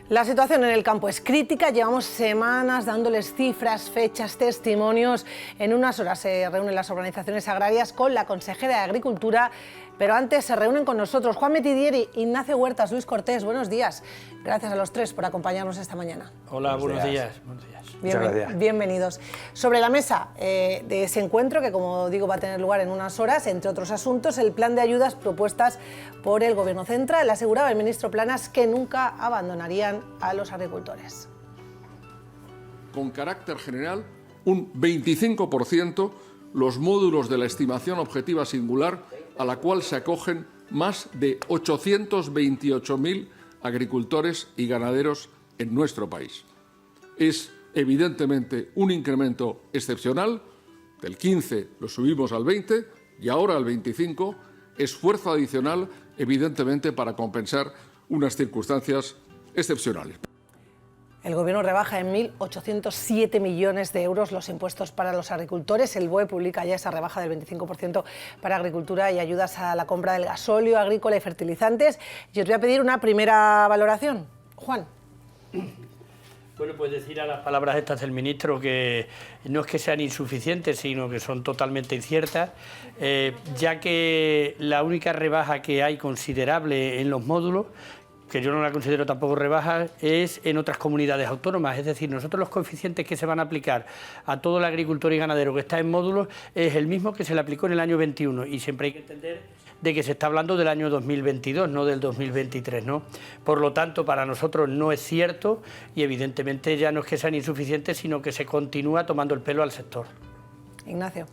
La situación en el campo es crítica, llevamos semanas dándoles cifras, fechas, testimonios. En unas horas se reúnen las organizaciones agrarias con la consejera de Agricultura, pero antes se reúnen con nosotros Juan Metidieri, Ignacio Huertas, Luis Cortés. Buenos días. Gracias a los tres por acompañarnos esta mañana. Hola, buenos días. Bienvenidos. Sobre la mesa de ese encuentro, que como digo va a tener lugar en unas horas, entre otros asuntos, el plan de ayudas propuestas por el Gobierno central. Aseguraba el ministro Planas que nunca abandonarían a los agricultores. Con carácter general, un 25% los módulos de la estimación objetiva singular, a la cual se acogen más de 828.000 agricultores y ganaderos en nuestro país. Es evidentemente un incremento excepcional, del 15 lo subimos al 20 y ahora al 25, esfuerzo adicional evidentemente para compensar unas circunstancias excepcionales. El Gobierno rebaja en 1.807 millones de euros los impuestos para los agricultores. El BOE publica ya esa rebaja del 25% para agricultura y ayudas a la compra del gasóleo agrícola y fertilizantes. Yo os voy a pedir una primera valoración. Juan. Bueno, pues decir a las palabras estas del ministro que no es que sean insuficientes, sino que son totalmente inciertas, ya que la única rebaja que hay considerable en los módulos, que yo no la considero tampoco rebaja, es en otras comunidades autónomas. Es decir, nosotros los coeficientes que se van a aplicar a todo el agricultor y ganadero que está en módulos es el mismo que se le aplicó en el año 21 y siempre hay que entender de que se está hablando del año 2022, no del 2023, ¿no? Por lo tanto, para nosotros no es cierto y evidentemente ya no es que sean insuficientes, sino que se continúa tomando el pelo al sector. Ignacio.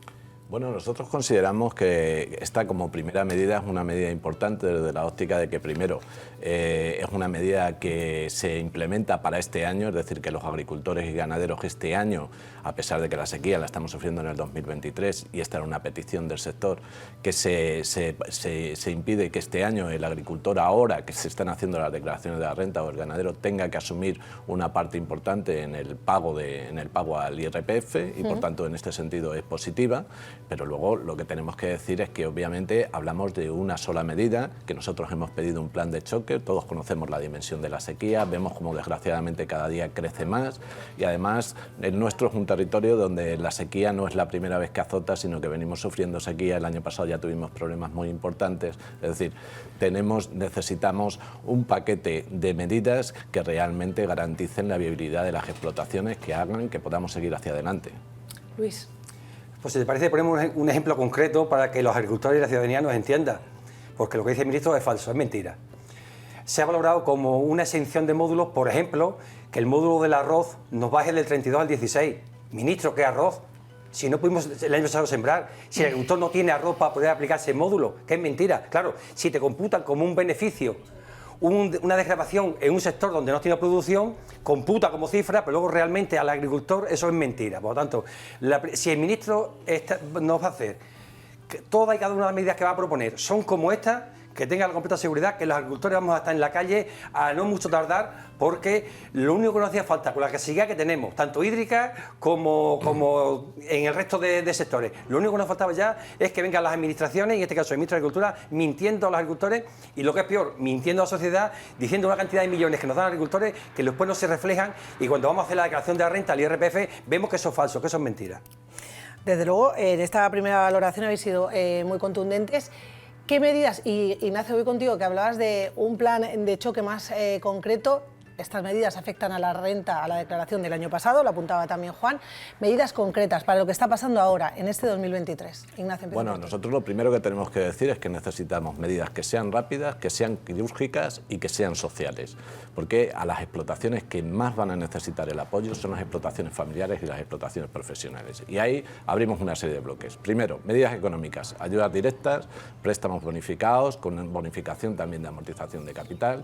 Bueno, nosotros consideramos que esta como primera medida es una medida importante desde la óptica de que primero es una medida que se implementa para este año, es decir, que los agricultores y ganaderos este año, a pesar de que la sequía la estamos sufriendo en el 2023 y esta era una petición del sector, que se impide que este año el agricultor, ahora que se están haciendo las declaraciones de la renta, o el ganadero tenga que asumir una parte importante en el pago al IRPF y por tanto en este sentido es positiva. Pero luego lo que tenemos que decir es que obviamente hablamos de una sola medida, que nosotros hemos pedido un plan de choque, todos conocemos la dimensión de la sequía, vemos como desgraciadamente cada día crece más y además el nuestro es un territorio donde la sequía no es la primera vez que azota, sino que venimos sufriendo sequía, el año pasado ya tuvimos problemas muy importantes, es decir, necesitamos un paquete de medidas que realmente garanticen la viabilidad de las explotaciones, que hagan que podamos seguir hacia adelante. Luis. Pues si te parece, ponemos un ejemplo concreto para que los agricultores y la ciudadanía nos entiendan, porque lo que dice el ministro es falso, es mentira. Se ha valorado como una exención de módulos, por ejemplo, que el módulo del arroz nos baje del 32 al 16. Ministro, ¿qué arroz? Si no pudimos el año pasado sembrar, si el agricultor no tiene arroz para poder aplicarse el módulo, que es mentira. Claro, si te computan como un beneficio una desgravación en un sector donde no tiene producción, computa como cifra, pero luego realmente al agricultor eso es mentira. Por lo tanto, si el ministro nos va a hacer que todas y cada una de las medidas que va a proponer son como estas, que tenga la completa seguridad que los agricultores vamos a estar en la calle a no mucho tardar, porque lo único que nos hacía falta con la sequía que tenemos, tanto hídrica como en el resto de sectores, lo único que nos faltaba ya es que vengan las administraciones, en este caso el ministro de Agricultura, mintiendo a los agricultores y lo que es peor, mintiendo a la sociedad, diciendo una cantidad de millones que nos dan los agricultores que después no se reflejan y cuando vamos a hacer la declaración de la renta, el IRPF, vemos que eso es falso, que eso es mentira. Desde luego, en esta primera valoración habéis sido muy contundentes. ¿Qué medidas, y Ignacio, voy contigo, que hablabas de un plan de choque más concreto? Estas medidas afectan a la renta, a la declaración del año pasado, lo apuntaba también Juan. Medidas concretas para lo que está pasando ahora, en este 2023. Ignacio, bueno, nosotros lo primero que tenemos que decir es que necesitamos medidas que sean rápidas, que sean quirúrgicas y que sean sociales. Porque a las explotaciones que más van a necesitar el apoyo son las explotaciones familiares y las explotaciones profesionales. Y ahí abrimos una serie de bloques. Primero, medidas económicas, ayudas directas, préstamos bonificados, con bonificación también de amortización de capital.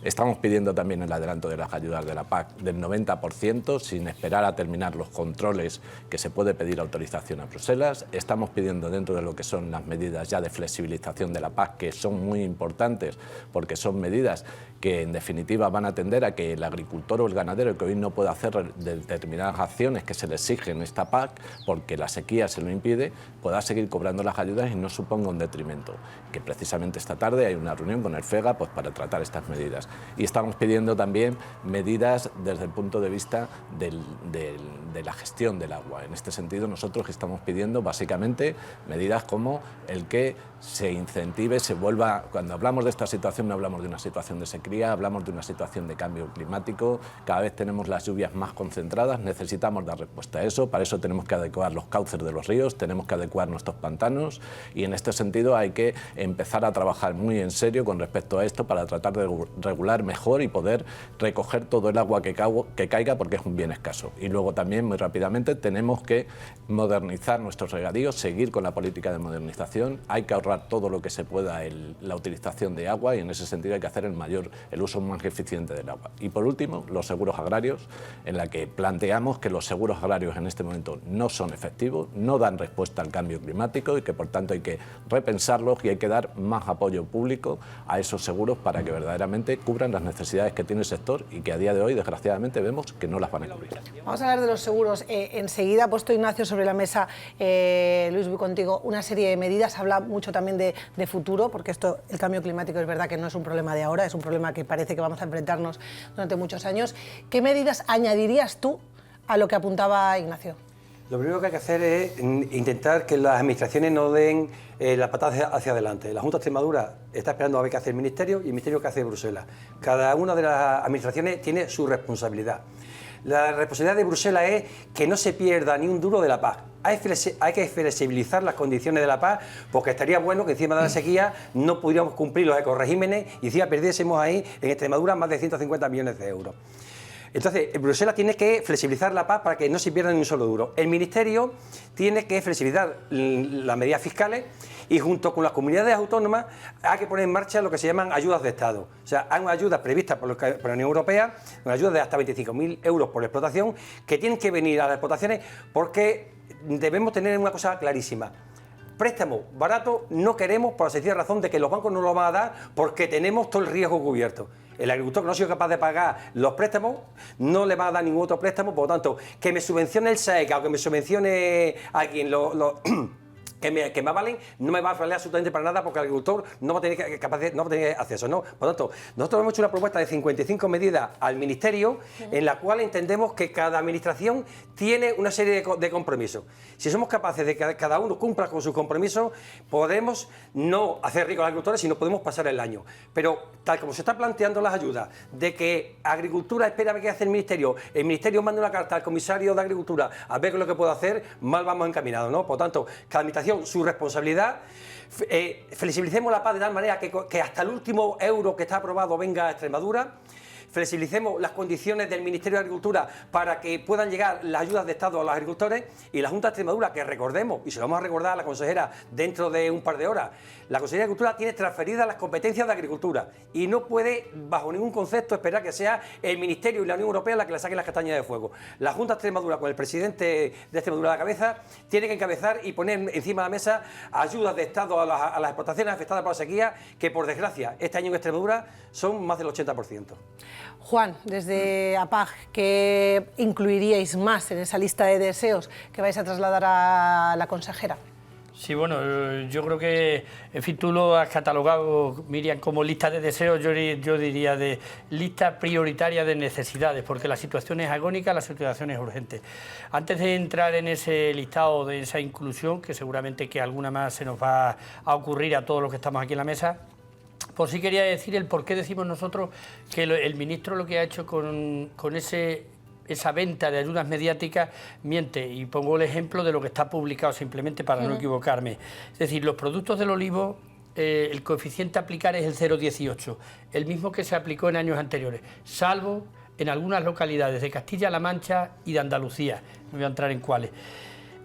Estamos pidiendo también el adelanto de las ayudas de la PAC del 90%, sin esperar a terminar los controles que se puede pedir autorización a Bruselas. Estamos pidiendo dentro de lo que son las medidas ya de flexibilización de la PAC, que son muy importantes, porque son medidas que en definitiva van a tender a que el agricultor o el ganadero que hoy no puede hacer determinadas acciones que se le exigen en esta PAC, porque la sequía se lo impide, pueda seguir cobrando las ayudas y no suponga un detrimento. Que precisamente esta tarde hay una reunión con el FEGA pues, para tratar estas medidas. y estamos pidiendo también medidas desde el punto de vista de la gestión del agua. En este sentido, nosotros estamos pidiendo básicamente medidas como el que se incentive, se vuelva, cuando hablamos de esta situación no hablamos de una situación de sequía, hablamos de una situación de cambio climático, cada vez tenemos las lluvias más concentradas, necesitamos dar respuesta a eso, para eso tenemos que adecuar los cauces de los ríos, tenemos que adecuar nuestros pantanos y en este sentido hay que empezar a trabajar muy en serio con respecto a esto para tratar de regular mejor y poder recoger todo el agua que caiga porque es un bien escaso. Y luego también, muy rápidamente, tenemos que modernizar nuestros regadíos, seguir con la política de modernización, hay que ahorrar todo lo que se pueda la utilización de agua y en ese sentido hay que hacer el uso más eficiente del agua. Y por último, los seguros agrarios, en la que planteamos que los seguros agrarios en este momento no son efectivos, no dan respuesta al cambio climático y que por tanto hay que repensarlos y hay que dar más apoyo público a esos seguros para que verdaderamente cubran las necesidades que tiene el sector y que a día de hoy desgraciadamente vemos que no las van a cubrir. Vamos a hablar de los seguros. Enseguida ha puesto Ignacio sobre la mesa, Luis, voy contigo, una serie de medidas. Habla mucho también de futuro, porque el cambio climático es verdad que no es un problema de ahora, es un problema que parece que vamos a enfrentarnos durante muchos años. ¿Qué medidas añadirías tú a lo que apuntaba Ignacio? Lo primero que hay que hacer es intentar que las administraciones no den la patada hacia adelante. La Junta de Extremadura está esperando a ver qué hace el Ministerio y el Ministerio qué hace Bruselas. Cada una de las administraciones tiene su responsabilidad. La responsabilidad de Bruselas es que no se pierda ni un duro de la paz. Hay que flexibilizar las condiciones de la paz, porque estaría bueno que encima de la sequía no pudiéramos cumplir los ecoregímenes y encima perdiésemos ahí en Extremadura más de 150 millones de euros. Entonces, Bruselas tiene que flexibilizar la paz para que no se pierda ni un solo duro. El Ministerio tiene que flexibilizar las medidas fiscales y junto con las comunidades autónomas hay que poner en marcha lo que se llaman ayudas de Estado. O sea, hay unas ayudas previstas por la Unión Europea, unas ayudas de hasta 25.000 euros por explotación, que tienen que venir a las explotaciones porque debemos tener una cosa clarísima. Préstamos baratos no queremos por la sencilla razón de que los bancos no lo van a dar porque tenemos todo el riesgo cubierto. El agricultor que no ha sido capaz de pagar los préstamos no le va a dar ningún otro préstamo, por lo tanto, que me subvencione el SAECA o que me subvencione a quien que me avalen, no me va a valer absolutamente para nada porque el agricultor no va a tener acceso, ¿no? Por lo tanto, nosotros hemos hecho una propuesta de 55 medidas al Ministerio en la cual entendemos que cada administración tiene una serie de compromisos. Si somos capaces de que cada uno cumpla con sus compromisos, podremos no hacer ricos a los agricultores, sino podemos pasar el año. Pero tal como se está planteando las ayudas, de que Agricultura espera a ver qué hace el Ministerio manda una carta al comisario de Agricultura a ver qué es lo que puede hacer, mal vamos encaminados, ¿no? Por lo tanto, cada administración su responsabilidad, flexibilicemos la paz de tal manera que hasta el último euro que está aprobado venga a Extremadura, flexibilicemos las condiciones del Ministerio de Agricultura para que puedan llegar las ayudas de Estado a los agricultores y la Junta de Extremadura, que recordemos, y se lo vamos a recordar a la consejera dentro de un par de horas, la Consejería de Agricultura tiene transferidas las competencias de Agricultura y no puede, bajo ningún concepto, esperar que sea el Ministerio y la Unión Europea la que le saquen las castañas de fuego. La Junta de Extremadura, con el presidente de Extremadura a la cabeza, tiene que encabezar y poner encima de la mesa ayudas de Estado a las explotaciones afectadas por la sequía, que por desgracia este año en Extremadura son más del 80%. Juan, desde APAG, ¿qué incluiríais más en esa lista de deseos que vais a trasladar a la consejera? Sí, bueno, yo creo que, en fin, tú lo has catalogado, Miriam, como lista de deseos, yo diría de lista prioritaria de necesidades, porque la situación es agónica, la situación es urgente. Antes de entrar en ese listado de esa inclusión, que seguramente que alguna más se nos va a ocurrir a todos los que estamos aquí en la mesa, pues sí quería decir el por qué decimos nosotros que el ministro lo que ha hecho con esa venta de ayudas mediáticas miente, y pongo el ejemplo de lo que está publicado simplemente para no equivocarme. Es decir, los productos del olivo, el coeficiente a aplicar es el 0,18, el mismo que se aplicó en años anteriores, salvo en algunas localidades de Castilla-La Mancha y de Andalucía, no voy a entrar en cuáles.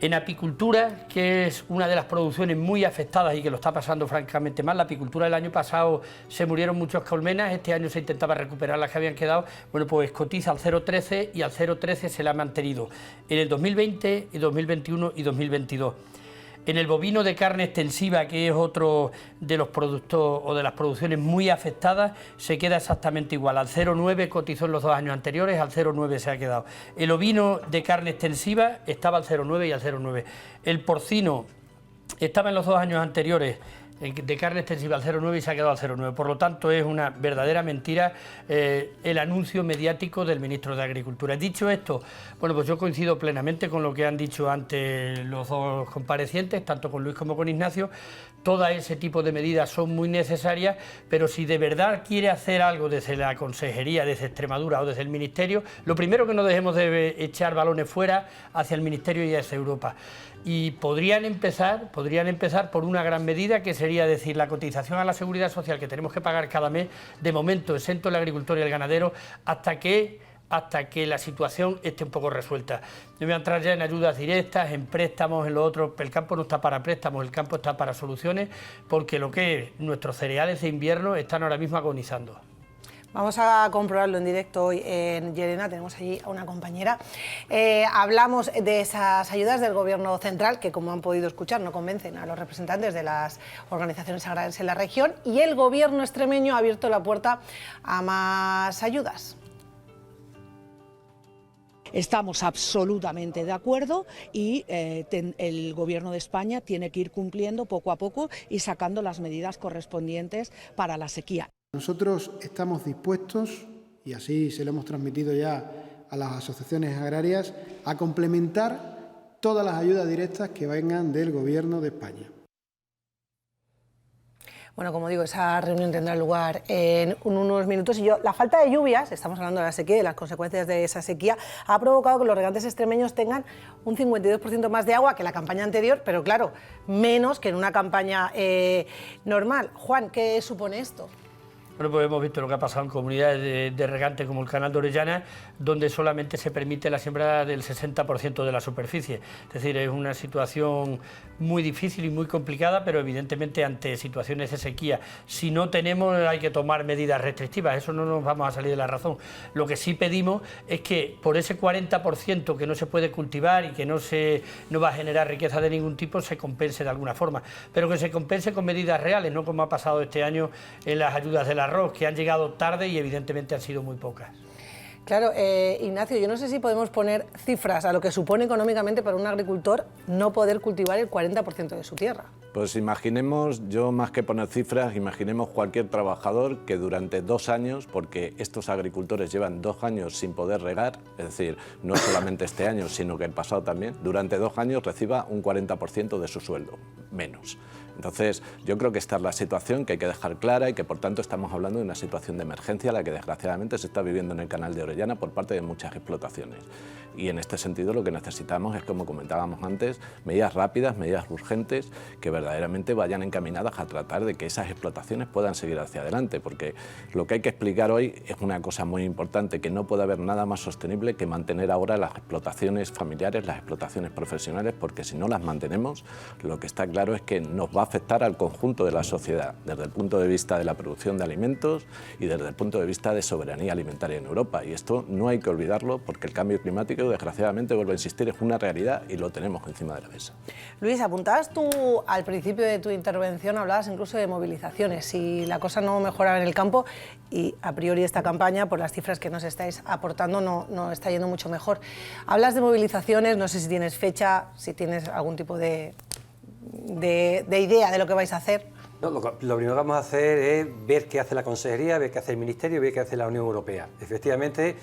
En apicultura, que es una de las producciones muy afectadas y que lo está pasando francamente mal, la apicultura del año pasado se murieron muchas colmenas, este año se intentaba recuperar las que habían quedado, bueno, pues cotiza al 0,13 y al 0,13 se le ha mantenido en el 2020, y 2021 y 2022. En el bovino de carne extensiva, que es otro de los productos o de las producciones muy afectadas, se queda exactamente igual. Al 0,9 cotizó en los 2 años anteriores, al 0,9 se ha quedado. El ovino de carne extensiva estaba al 0,9 y al 0,9. El porcino estaba en los 2 años anteriores de carne extensiva al 0,9 y se ha quedado al 0,9. Por lo tanto, es una verdadera mentira el anuncio mediático del ministro de Agricultura. Dicho esto, bueno, pues yo coincido plenamente con lo que han dicho antes los dos comparecientes, tanto con Luis como con Ignacio. Todo ese tipo de medidas son muy necesarias, pero si de verdad quiere hacer algo desde la Consejería, desde Extremadura o desde el Ministerio, lo primero que no dejemos de echar balones fuera hacia el Ministerio y hacia Europa. Y podrían empezar por una gran medida, que sería decir, la cotización a la Seguridad Social que tenemos que pagar cada mes, de momento exento el agricultor y el ganadero, hasta que la situación esté un poco resuelta. Yo voy a entrar ya en ayudas directas, en préstamos, en lo otro. El campo no está para préstamos, el campo está para soluciones, porque lo que es nuestros cereales de invierno están ahora mismo agonizando. Vamos a comprobarlo en directo hoy en Llerena, tenemos allí a una compañera. Hablamos de esas ayudas del Gobierno central, que como han podido escuchar no convencen a los representantes de las organizaciones agrarias en la región, y el Gobierno extremeño ha abierto la puerta a más ayudas. Estamos absolutamente de acuerdo y el Gobierno de España tiene que ir cumpliendo poco a poco y sacando las medidas correspondientes para la sequía. Nosotros estamos dispuestos, y así se lo hemos transmitido ya a las asociaciones agrarias, a complementar todas las ayudas directas que vengan del Gobierno de España. Bueno, como digo, esa reunión tendrá lugar en unos minutos y la falta de lluvias, estamos hablando de la sequía y de las consecuencias de esa sequía, ha provocado que los regantes extremeños tengan un 52% más de agua que la campaña anterior, pero claro, menos que en una campaña normal. Juan, ¿qué supone esto? Bueno, pues hemos visto lo que ha pasado en comunidades de regantes como el Canal de Orellana, donde solamente se permite la siembra del 60% de la superficie. Es decir, es una situación muy difícil y muy complicada, pero evidentemente ante situaciones de sequía, si no tenemos, hay que tomar medidas restrictivas, eso no nos vamos a salir de la razón. Lo que sí pedimos es que por ese 40% que no se puede cultivar y que no va a generar riqueza de ningún tipo, se compense de alguna forma, pero que se compense con medidas reales, no como ha pasado este año en las ayudas del arroz, que han llegado tarde y evidentemente han sido muy pocas. Claro, Ignacio, yo no sé si podemos poner cifras a lo que supone económicamente para un agricultor no poder cultivar el 40% de su tierra. Pues imaginemos, yo más que poner cifras, imaginemos cualquier trabajador que durante 2 años, porque estos agricultores llevan 2 años sin poder regar, es decir, no solamente este año, sino que el pasado también, durante 2 años reciba un 40% de su sueldo, menos. Entonces, yo creo que esta es la situación que hay que dejar clara y que, por tanto, estamos hablando de una situación de emergencia, la que desgraciadamente se está viviendo en el Canal de Orellana por parte de muchas explotaciones. Y en este sentido lo que necesitamos es, como comentábamos antes, medidas rápidas, medidas urgentes, que verdaderamente vayan encaminadas a tratar de que esas explotaciones puedan seguir hacia adelante, porque lo que hay que explicar hoy es una cosa muy importante, que no puede haber nada más sostenible que mantener ahora las explotaciones familiares, las explotaciones profesionales, porque si no las mantenemos, lo que está claro es que nos va a afectar al conjunto de la sociedad, desde el punto de vista de la producción de alimentos y desde el punto de vista de soberanía alimentaria en Europa. Y esto no hay que olvidarlo, porque el cambio climático, desgraciadamente, vuelvo a insistir, es una realidad y lo tenemos encima de la mesa. Luis, apuntabas tú al principio de tu intervención, hablabas incluso de movilizaciones, si la cosa no mejoraba en el campo, y a priori esta campaña, por las cifras que nos estáis aportando, no está yendo mucho mejor. Hablas de movilizaciones, no sé si tienes fecha, si tienes algún tipo de idea de lo que vais a hacer. No, lo primero que vamos a hacer es ver qué hace la Consejería, ver qué hace el Ministerio, ver qué hace la Unión Europea. Efectivamente,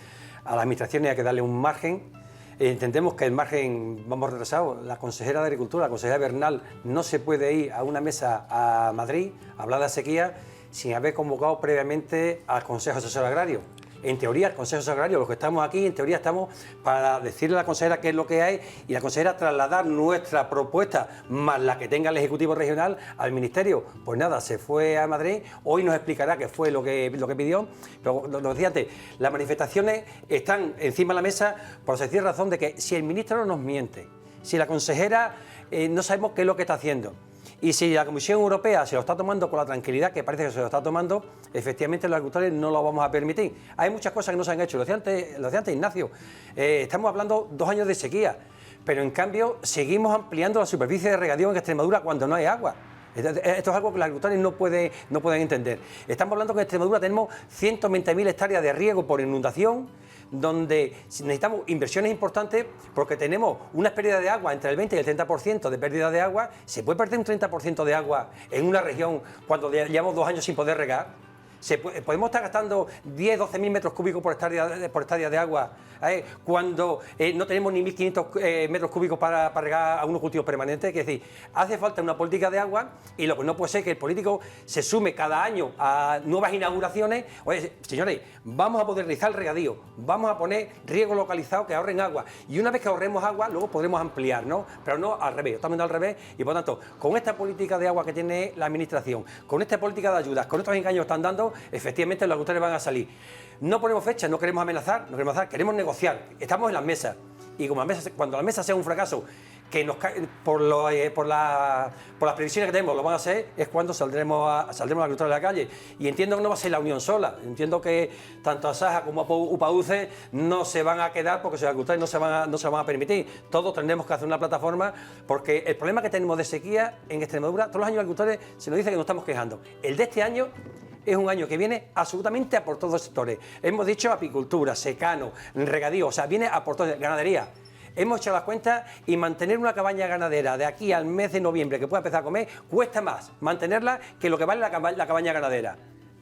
a las administraciones hay que darle un margen. Entendemos que el margen, vamos retrasados. La consejera de Agricultura, la consejera Bernal, no se puede ir a una mesa a Madrid a hablar de la sequía sin haber convocado previamente al Consejo Asesor Agrario. En teoría, el Consejo Asesor Agrario, los que estamos aquí, en teoría estamos para decirle a la consejera qué es lo que hay y la consejera trasladar nuestra propuesta, más la que tenga el Ejecutivo Regional, al Ministerio. Pues nada, se fue a Madrid, hoy nos explicará qué fue lo que pidió, pero lo decía antes, las manifestaciones están encima de la mesa por la sencilla razón de que si el ministro no nos miente, si la consejera no sabemos qué es lo que está haciendo, y si la Comisión Europea se lo está tomando con la tranquilidad que parece que se lo está tomando, efectivamente los agricultores no lo vamos a permitir. Hay muchas cosas que no se han hecho, lo decía antes Ignacio, estamos hablando 2 años de sequía, pero en cambio seguimos ampliando la superficie de regadío en Extremadura cuando no hay agua. Esto es algo que los agricultores no pueden entender. Estamos hablando que en Extremadura tenemos 120.000 hectáreas de riego por inundación, donde necesitamos inversiones importantes porque tenemos unas pérdidas de agua entre el 20 y el 30% de pérdida de agua. ¿Se puede perder un 30% de agua en una región cuando llevamos 2 años sin poder regar? Podemos estar gastando 10, 12 mil metros cúbicos por hectárea de agua cuando no tenemos ni 1.500 metros cúbicos para regar a unos cultivos permanentes. Es decir, hace falta una política de agua y lo que no puede ser es que el político se sume cada año a nuevas inauguraciones. Oye, señores, vamos a modernizar el regadío, vamos a poner riego localizado que ahorren agua y una vez que ahorremos agua luego podremos ampliar, ¿no? Pero no al revés, totalmente al revés. Y por tanto, con esta política de agua que tiene la administración, con esta política de ayudas, con estos engaños que están dando, efectivamente los agricultores van a salir. No ponemos fecha, no queremos amenazar, queremos negociar. Estamos en las mesas y como cuando la mesa sea un fracaso, que nos cae, por las previsiones que tenemos lo van a hacer, es cuando saldremos los agricultores a la calle. Y entiendo que no va a ser la unión sola, entiendo que tanto Asaja como UPAUCE no se van a quedar porque los agricultores no se van a permitir. Todos tendremos que hacer una plataforma porque el problema que tenemos de sequía en Extremadura, todos los años los agricultores se nos dice que nos estamos quejando. El de este año es un año que viene absolutamente a por todos los sectores. Hemos dicho apicultura, secano, regadío, o sea, viene a por todo, ganadería. Hemos hecho las cuentas y mantener una cabaña ganadera de aquí al mes de noviembre que pueda empezar a comer cuesta más mantenerla que lo que vale la cabaña ganadera.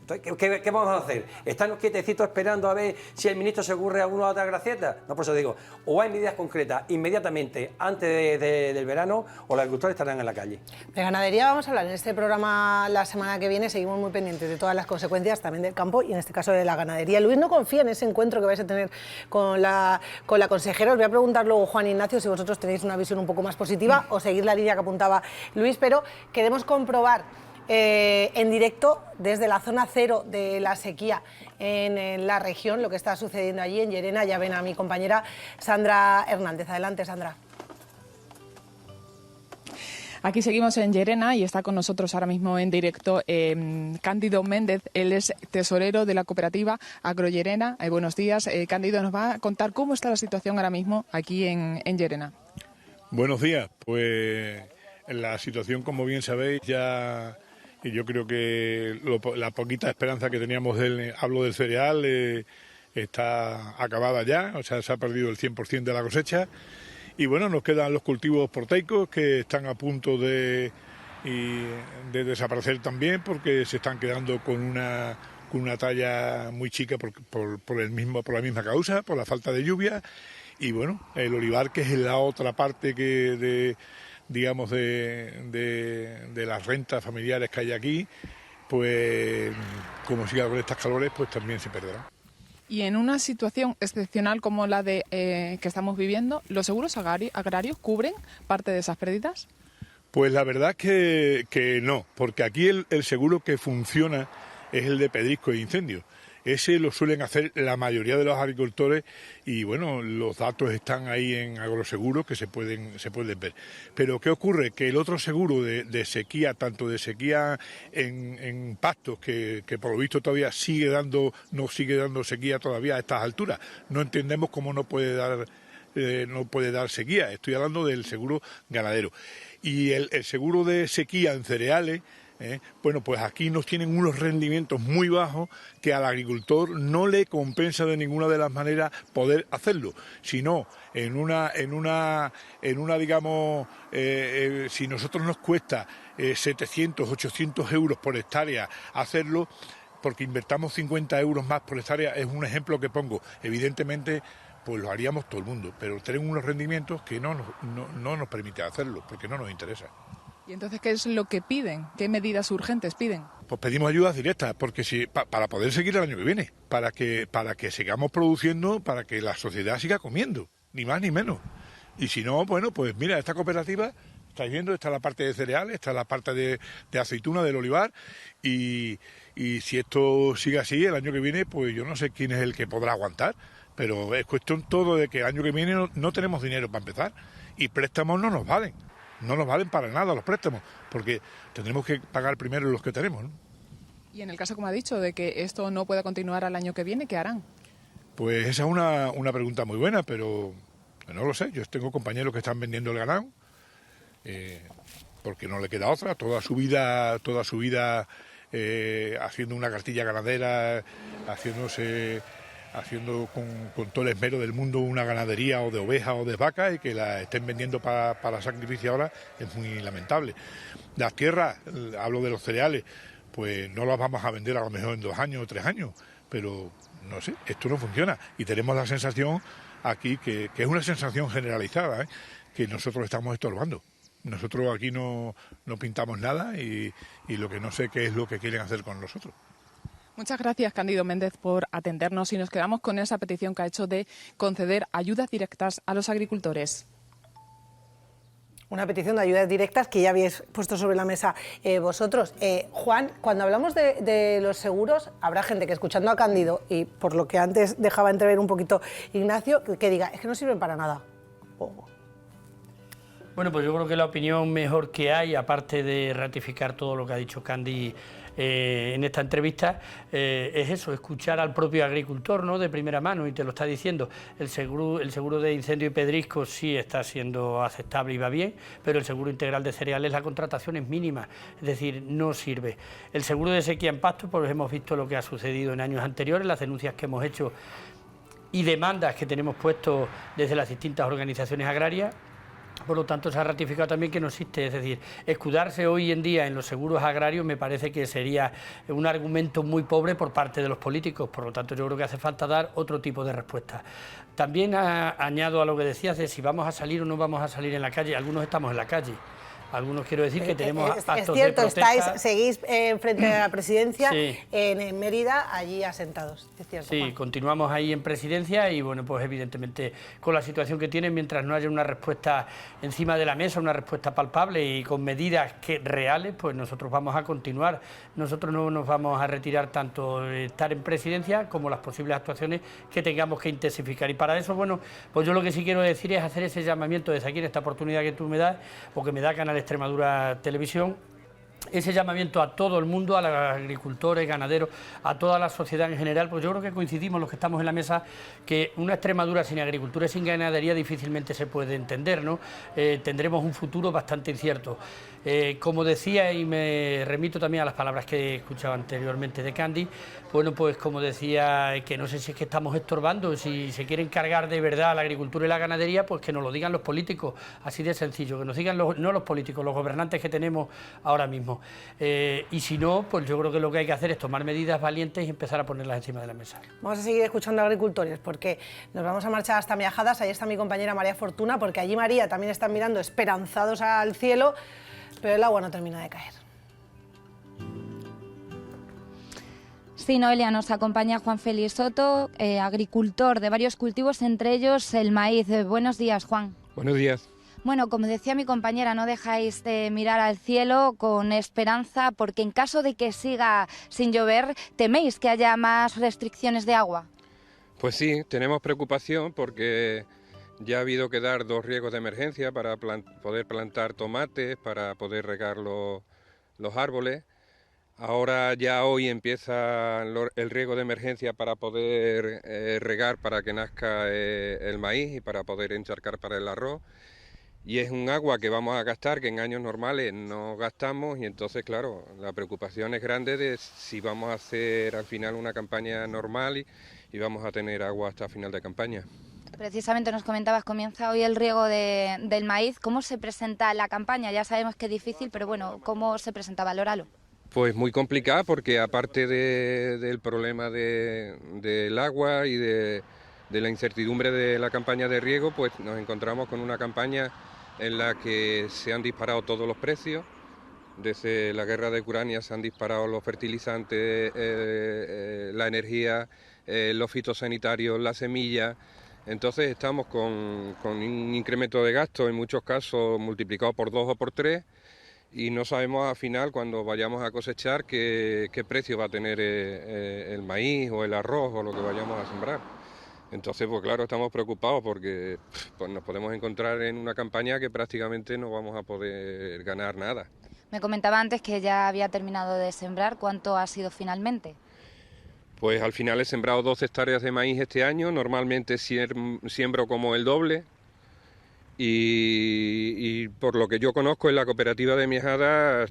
Entonces, ¿qué vamos a hacer? ¿Están quietecitos esperando a ver si el ministro se ocurre alguna otra gracieta? No, por eso digo, o hay medidas concretas inmediatamente antes del verano o los agricultores estarán en la calle. De ganadería vamos a hablar en este programa la semana que viene, seguimos muy pendientes de todas las consecuencias también del campo y en este caso de la ganadería. Luis no confía en ese encuentro que vais a tener con la consejera. Os voy a preguntar luego, Juan Ignacio, si vosotros tenéis una visión un poco más positiva o seguir la línea que apuntaba Luis, pero queremos comprobar en directo desde la zona cero de la sequía en la región lo que está sucediendo allí en Llerena. Ya ven a mi compañera Sandra Hernández. Adelante, Sandra. Aquí seguimos en Llerena y está con nosotros ahora mismo en directo Cándido Méndez. Él es tesorero de la cooperativa Agrollerena. Buenos días. Cándido, nos va a contar cómo está la situación ahora mismo aquí en Llerena. Buenos días. Pues la situación, como bien sabéis, ya... Y yo creo que la poquita esperanza que teníamos hablo del cereal, está acabada ya, o sea, se ha perdido el 100% de la cosecha. Y bueno, nos quedan los cultivos proteicos que están a punto de desaparecer también porque se están quedando con una talla muy chica por la misma causa, por la falta de lluvia. Y bueno, el olivar, que es la otra parte de las rentas familiares que hay aquí, pues como siga con estas calores, pues también se perderá. Y en una situación excepcional como la de que estamos viviendo, ¿los seguros agrarios cubren parte de esas pérdidas? Pues la verdad es que no, porque aquí el seguro que funciona es el de pedrisco e incendio. Ese lo suelen hacer la mayoría de los agricultores y bueno, los datos están ahí en Agroseguro que se pueden ver. Pero ¿qué ocurre? Que el otro seguro de sequía, tanto de sequía en pastos, que por lo visto todavía no sigue dando sequía todavía a estas alturas. No entendemos cómo no puede dar sequía. Estoy hablando del seguro ganadero. Y el seguro de sequía en cereales, bueno, pues aquí nos tienen unos rendimientos muy bajos que al agricultor no le compensa de ninguna de las maneras poder hacerlo, sino digamos, si nosotros nos cuesta 700, 800 euros por hectárea hacerlo, porque invertamos 50 euros más por hectárea, es un ejemplo que pongo, evidentemente pues lo haríamos todo el mundo, pero tenemos unos rendimientos que no nos permiten hacerlo, porque no nos interesa. ¿Y entonces qué es lo que piden? ¿Qué medidas urgentes piden? Pues pedimos ayudas directas, porque para poder seguir el año que viene, para que sigamos produciendo, para que la sociedad siga comiendo, ni más ni menos. Y si no, bueno, pues mira, esta cooperativa, estáis viendo, está la parte de cereales, está la parte de aceituna, del olivar, y si esto sigue así, el año que viene, pues yo no sé quién es el que podrá aguantar, pero es cuestión todo de que el año que viene no tenemos dinero para empezar, y préstamos no nos valen. No nos valen para nada los préstamos, porque tendremos que pagar primero los que tenemos, ¿no? Y en el caso, como ha dicho, de que esto no pueda continuar al año que viene, ¿qué harán? Pues esa es una pregunta muy buena, pero no lo sé. Yo tengo compañeros que están vendiendo el ganado, porque no le queda otra. Toda su vida haciendo una cartilla ganadera, haciéndose haciendo con todo el esmero del mundo una ganadería o de ovejas o de vacas y que la estén vendiendo para sacrificio ahora es muy lamentable. Las tierras, hablo de los cereales, pues no las vamos a vender a lo mejor en 2 años o 3 años, pero no sé, esto no funciona y tenemos la sensación aquí que es una sensación generalizada, que nosotros estamos estorbando. Nosotros aquí no pintamos nada y lo que no sé qué es lo que quieren hacer con nosotros. Muchas gracias, Cándido Méndez, por atendernos y nos quedamos con esa petición que ha hecho de conceder ayudas directas a los agricultores. Una petición de ayudas directas que ya habéis puesto sobre la mesa vosotros. Juan, cuando hablamos de los seguros, habrá gente que escuchando a Cándido, y por lo que antes dejaba entrever un poquito Ignacio, que diga, es que no sirven para nada. Bueno, pues yo creo que la opinión mejor que hay, aparte de ratificar todo lo que ha dicho Candy en esta entrevista, es eso, escuchar al propio agricultor, ¿no?, de primera mano, y te lo está diciendo. El seguro de incendio y pedrisco sí está siendo aceptable y va bien, pero el seguro integral de cereales, la contratación es mínima, es decir, no sirve. El seguro de sequía en pasto, pues hemos visto lo que ha sucedido en años anteriores, las denuncias que hemos hecho y demandas que tenemos puestos desde las distintas organizaciones agrarias. Por lo tanto, se ha ratificado también que no existe, es decir, escudarse hoy en día en los seguros agrarios me parece que sería un argumento muy pobre por parte de los políticos, por lo tanto yo creo que hace falta dar otro tipo de respuesta. También añado a lo que decías de si vamos a salir o no vamos a salir en la calle, algunos estamos en la calle. Algunos quiero decir que tenemos actos de protesta. Seguís frente a la presidencia, sí, en Mérida, allí asentados, es cierto. Sí, Juan. continuamos ahí en presidencia y bueno, pues evidentemente con la situación que tienen, mientras no haya una respuesta encima de la mesa, una respuesta palpable y con medidas reales, pues nosotros vamos a continuar. Nosotros no nos vamos a retirar tanto de estar en presidencia como las posibles actuaciones que tengamos que intensificar. Y para eso, bueno, pues yo lo que sí quiero decir es hacer ese llamamiento desde aquí en esta oportunidad que tú me das, o que me da Canal Extremadura Televisión, ese llamamiento a todo el mundo, a los agricultores, ganaderos, a toda la sociedad en general, pues yo creo que coincidimos los que estamos en la mesa que una Extremadura sin agricultura y sin ganadería difícilmente se puede entender, ¿no? Tendremos un futuro bastante incierto. Como decía, y me remito también a las palabras que he escuchado anteriormente de Candy, bueno, pues como decía, que no sé si es que estamos estorbando, si se quieren cargar de verdad la agricultura y la ganadería, pues que nos lo digan los políticos, así de sencillo, que nos digan no los políticos, los gobernantes que tenemos ahora mismo. Y si no, pues yo creo que lo que hay que hacer es tomar medidas valientes y empezar a ponerlas encima de la mesa. Vamos a seguir escuchando a agricultores porque nos vamos a marchar hasta Miajadas. Ahí está mi compañera María Fortuna, porque allí María también están mirando esperanzados al cielo, pero el agua no termina de caer. Sí, Noelia, nos acompaña Juan Félix Soto, agricultor de varios cultivos, entre ellos el maíz. Buenos días, Juan. Buenos días. Bueno, como decía mi compañera, no dejáis de mirar al cielo con esperanza, porque en caso de que siga sin llover, ¿teméis que haya más restricciones de agua? Pues sí, tenemos preocupación porque ya ha habido que dar 2 riegos de emergencia para poder plantar tomates, para poder regar los árboles. Ahora ya hoy empieza el riego de emergencia para poder regar para que nazca el maíz y para poder encharcar para el arroz. Y es un agua que vamos a gastar, que en años normales no gastamos, y entonces, claro, la preocupación es grande de si vamos a hacer al final una campaña normal y vamos a tener agua hasta final de campaña. Precisamente nos comentabas, comienza hoy el riego del maíz. ¿Cómo se presenta la campaña? Ya sabemos que es difícil, pero bueno, ¿cómo se presenta? Valóralo. Pues muy complicada, porque aparte del problema del agua y de la incertidumbre de la campaña de riego, pues nos encontramos con una campaña en la que se han disparado todos los precios. Desde la guerra de Ucrania se han disparado los fertilizantes, la energía, los fitosanitarios, la semilla. Entonces estamos con un incremento de gasto, en muchos casos multiplicado por 2 o por 3, y no sabemos al final, cuando vayamos a cosechar, qué precio va a tener el maíz o el arroz o lo que vayamos a sembrar. Entonces, pues claro, estamos preocupados porque pues nos podemos encontrar en una campaña que prácticamente no vamos a poder ganar nada. Me comentaba antes que ya había terminado de sembrar. ¿Cuánto ha sido finalmente? Pues al final he sembrado 12 hectáreas de maíz este año. Normalmente siembro como el doble. Y por lo que yo conozco, en la cooperativa de Miajadas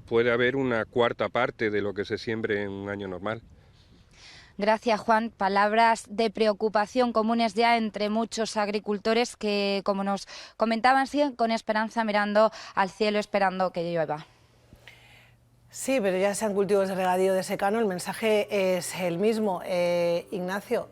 puede haber una 1/4 parte de lo que se siembre en un año normal. Gracias, Juan. Palabras de preocupación comunes ya entre muchos agricultores que, como nos comentaban, siguen con esperanza mirando al cielo, esperando que llueva. Sí, pero ya sean cultivos de regadío de secano, el mensaje es el mismo. Ignacio,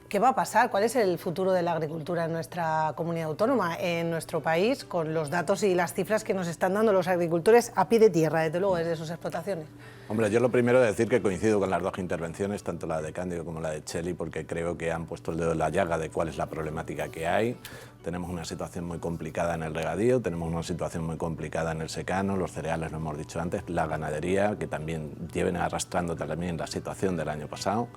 ¿qué va a pasar? ¿Cuál es el futuro de la agricultura en nuestra comunidad autónoma, en nuestro país, con los datos y las cifras que nos están dando los agricultores a pie de tierra, desde luego, desde sus explotaciones? Hombre, yo lo primero es decir que coincido con las dos intervenciones, tanto la de Cándido como la de Txeli, porque creo que han puesto el dedo en la llaga de cuál es la problemática que hay. Tenemos una situación muy complicada en el regadío, tenemos una situación muy complicada en el secano, los cereales, lo hemos dicho antes, la ganadería, que también lleven arrastrando también la situación del año pasado.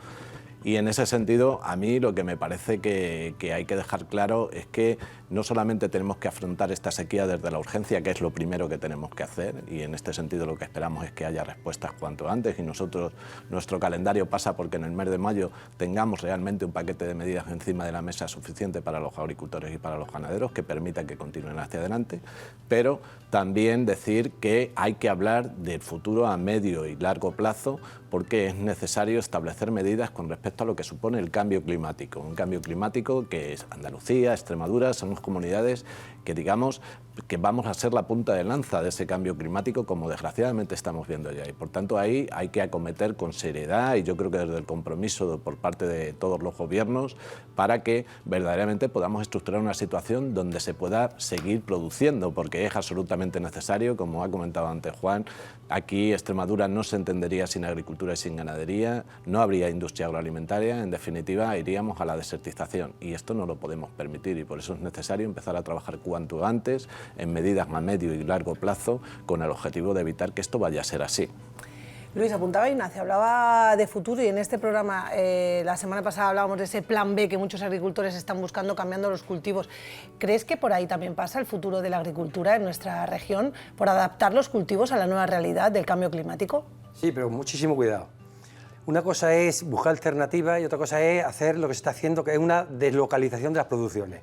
Y en ese sentido, a mí lo que me parece que hay que dejar claro es que no solamente tenemos que afrontar esta sequía desde la urgencia, que es lo primero que tenemos que hacer, y en este sentido lo que esperamos es que haya respuestas cuanto antes, y nosotros, nuestro calendario pasa porque en el mes de mayo tengamos realmente un paquete de medidas encima de la mesa suficiente para los agricultores y para los ganaderos que permita que continúen hacia adelante, pero también decir que hay que hablar del futuro a medio y largo plazo, porque es necesario establecer medidas con respecto a lo que supone el cambio climático. Un cambio climático que es Andalucía, Extremadura, son comunidades que digamos que vamos a ser la punta de lanza de ese cambio climático, como desgraciadamente estamos viendo ya. Y por tanto ahí hay que acometer con seriedad, y yo creo que desde el compromiso por parte de todos los gobiernos, para que verdaderamente podamos estructurar una situación donde se pueda seguir produciendo, porque es absolutamente necesario, como ha comentado antes Juan. Aquí Extremadura no se entendería sin agricultura y sin ganadería, no habría industria agroalimentaria, en definitiva iríamos a la desertización, y esto no lo podemos permitir, y por eso es necesario empezar a trabajar cuanto antes en medidas a medio y largo plazo con el objetivo de evitar que esto vaya a ser así. Luis, apuntaba Ignacio, hablaba de futuro, y en este programa la semana pasada hablábamos de ese plan B que muchos agricultores están buscando, cambiando los cultivos. ¿Crees que por ahí también pasa el futuro de la agricultura en nuestra región, por adaptar los cultivos a la nueva realidad del cambio climático? Sí, pero muchísimo cuidado. Una cosa es buscar alternativas y otra cosa es hacer lo que se está haciendo, que es una deslocalización de las producciones.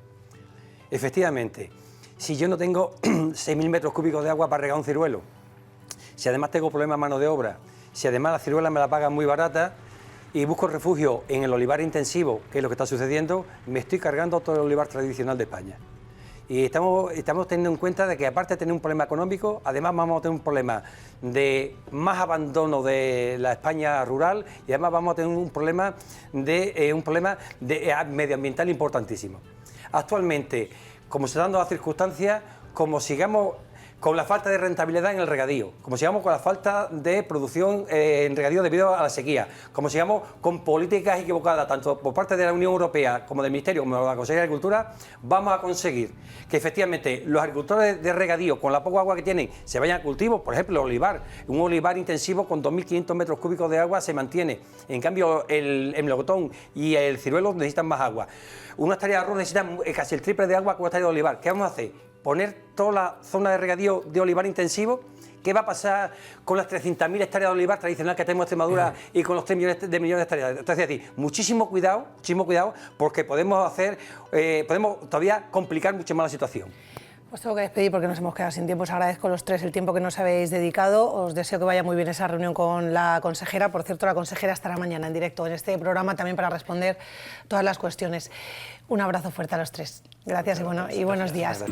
Efectivamente, si yo no tengo 6.000 metros cúbicos de agua para regar un ciruelo, si además tengo problemas de mano de obra, si además la ciruela me la pagan muy barata y busco refugio en el olivar intensivo, que es lo que está sucediendo, me estoy cargando todo el olivar tradicional de España. Y estamos teniendo en cuenta de que aparte de tener un problema económico, además vamos a tener un problema de más abandono de la España rural, y además vamos a tener un problema de medioambiental importantísimo. Actualmente, como se están dando las circunstancias, como sigamos con la falta de rentabilidad en el regadío, como sigamos con la falta de producción en regadío debido a la sequía, como sigamos con políticas equivocadas tanto por parte de la Unión Europea como del Ministerio como de la Consejería de Agricultura, vamos a conseguir que efectivamente los agricultores de regadío, con la poca agua que tienen, se vayan a cultivos. Por ejemplo, el olivar, un olivar intensivo con 2.500 metros cúbicos de agua se mantiene. En cambio, el melocotón y el ciruelo necesitan más agua. Una hectárea de arroz necesita casi el triple de agua que una hectárea de olivar. ¿Qué vamos a hacer? Poner toda la zona de regadío de olivar intensivo. ¿Qué va a pasar con las 300.000 hectáreas de olivar tradicional que tenemos en Extremadura y con los 3 millones de hectáreas? Entonces, es decir, muchísimo cuidado, porque podemos todavía complicar mucho más la situación. Os tengo que despedir porque nos hemos quedado sin tiempo. Os agradezco a los tres el tiempo que nos habéis dedicado. Os deseo que vaya muy bien esa reunión con la consejera. Por cierto, la consejera estará mañana en directo en este programa también para responder todas las cuestiones. Un abrazo fuerte a los tres. Gracias y buenos días.